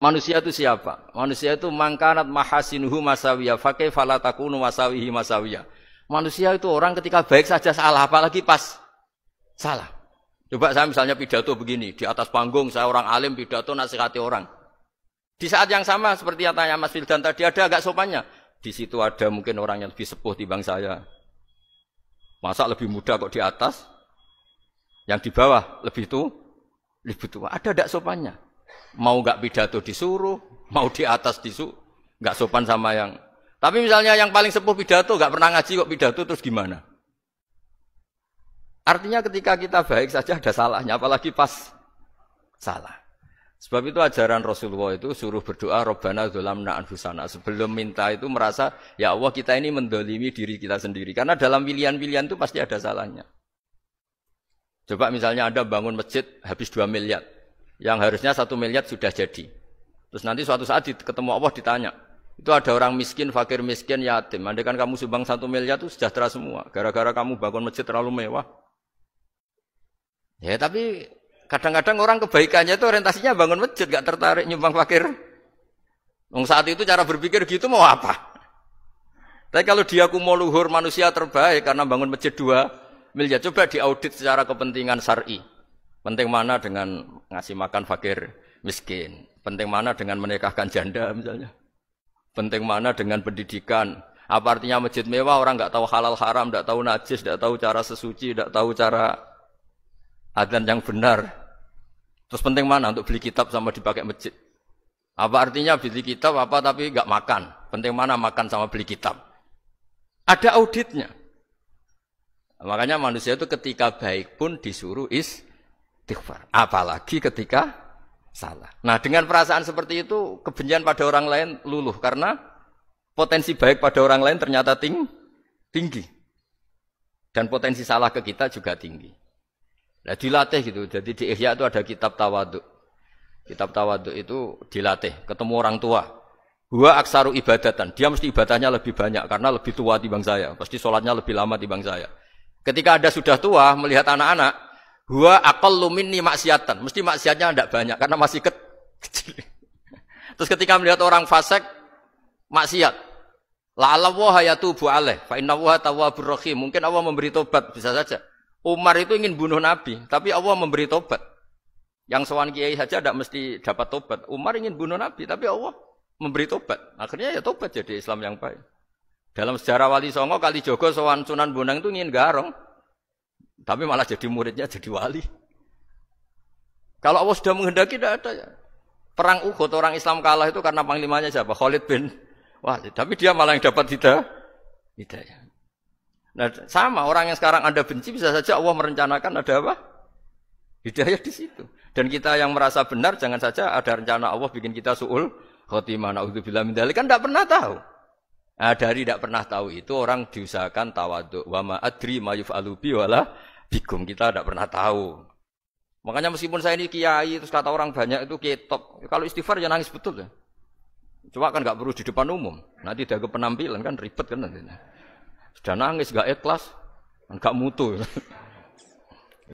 Manusia itu siapa? Manusia itu mangkanat mahasinuhu masawiyah, fa kaifa la takunu masawihi masawiyah. Manusia itu orang ketika baik saja salah, apalagi pas salah. Coba saya misalnya pidato begini, di atas panggung saya orang alim pidato nasihati orang. Di saat yang sama seperti yang tanya Mas Wildan tadi, ada agak sopannya. Di situ ada mungkin orang yang lebih sepuh timbang saya. Masa lebih muda kok di atas? Yang di bawah lebih tua. Ada agak sopannya. Mau enggak pidato disuruh, mau di atas disuruh, enggak sopan sama yang. Tapi misalnya yang paling sepuh pidato enggak pernah ngaji kok pidato terus gimana? Artinya ketika kita baik saja ada salahnya, apalagi pas salah. Sebab itu ajaran Rasulullah itu suruh berdoa Rabbana dzalamna anfusana. Sebelum minta itu merasa ya Allah kita ini mendolimi diri kita sendiri. Karena dalam pilihan-pilihan itu pasti ada salahnya. Coba misalnya Anda bangun masjid habis 2 miliar. Yang harusnya 1 miliar sudah jadi. Terus nanti suatu saat ketemu Allah ditanya. Itu ada orang miskin, fakir miskin, yatim. Andai kan kamu sumbang 1 miliar itu sejahtera semua. Gara-gara kamu bangun masjid terlalu mewah. Ya tapi kadang-kadang orang kebaikannya itu orientasinya bangun masjid. Gak tertarik nyumbang fakir. Saat itu cara berpikir gitu mau apa? Tapi kalau dia mau luhur manusia terbaik karena bangun masjid 2 miliar. Coba diaudit secara kepentingan syar'i. Penting mana dengan ngasih makan fakir miskin? Penting mana dengan menikahkan janda misalnya? Penting mana dengan pendidikan? Apa artinya masjid mewah orang enggak tahu halal haram, enggak tahu najis, enggak tahu cara sesuci, enggak tahu cara adzan yang benar. Terus penting mana untuk beli kitab sama dipakai masjid? Apa artinya beli kitab apa tapi enggak makan? Penting mana makan sama beli kitab? Ada auditnya. Makanya manusia itu ketika baik pun disuruh istighfar, apalagi ketika salah. Nah, dengan perasaan seperti itu, kebencian pada orang lain luluh karena potensi baik pada orang lain ternyata tinggi. Dan potensi salah ke kita juga tinggi. Nah, dilatih gitu. Jadi di Ihya itu ada kitab tawadhu. Kitab tawadhu itu dilatih, ketemu orang tua. Huwa aksaru ibadatan. Dia mesti ibadahnya lebih banyak karena lebih tua timbang saya. Pasti sholatnya lebih lama timbang saya. Ketika Anda sudah tua melihat anak-anak, huwa aqallu minni maksiatan. Mesti maksiatnya tidak banyak karena masih kecil. Terus ketika melihat orang fasik maksiat, la'allahu yatubu alaih fa innahu tawwabur rahim. Mungkin Allah memberi tobat, bisa saja. Umar itu ingin bunuh Nabi, tapi Allah memberi tobat. Yang sowan kiai saja tidak mesti dapat tobat. Umar ingin bunuh Nabi, tapi Allah memberi tobat. Akhirnya ya tobat jadi Islam yang baik. Dalam sejarah Wali Songo, Kalijogo sowan Sunan Bonang itu ingin garong. Tapi malah jadi muridnya jadi wali. Kalau Allah sudah menghendaki tidak ada ya. Perang Uhud orang Islam kalah itu karena panglimanya siapa? Khalid bin Walid. Tapi dia malah yang dapat hidayah. Nah, sama orang yang sekarang Anda benci bisa saja Allah merencanakan ada apa? Hidayah di situ. Dan kita yang merasa benar jangan saja ada rencana Allah bikin kita su'ul khotimah. Na'udzubillah min dzalik kan tidak pernah tahu. Nah, dari tidak pernah tahu itu orang diusahakan tawadhu. Wa ma adri ma yuf'alu bi wala bikum, kita tidak pernah tahu. Makanya meskipun saya ini kiai terus kata orang banyak itu ketop. Kalau istighfar ya nangis betul ya. Cuma kan enggak perlu di depan umum. Nanti ada penampilan kan ribet kan nanti. Sudah nangis enggak ikhlas, enggak mutu.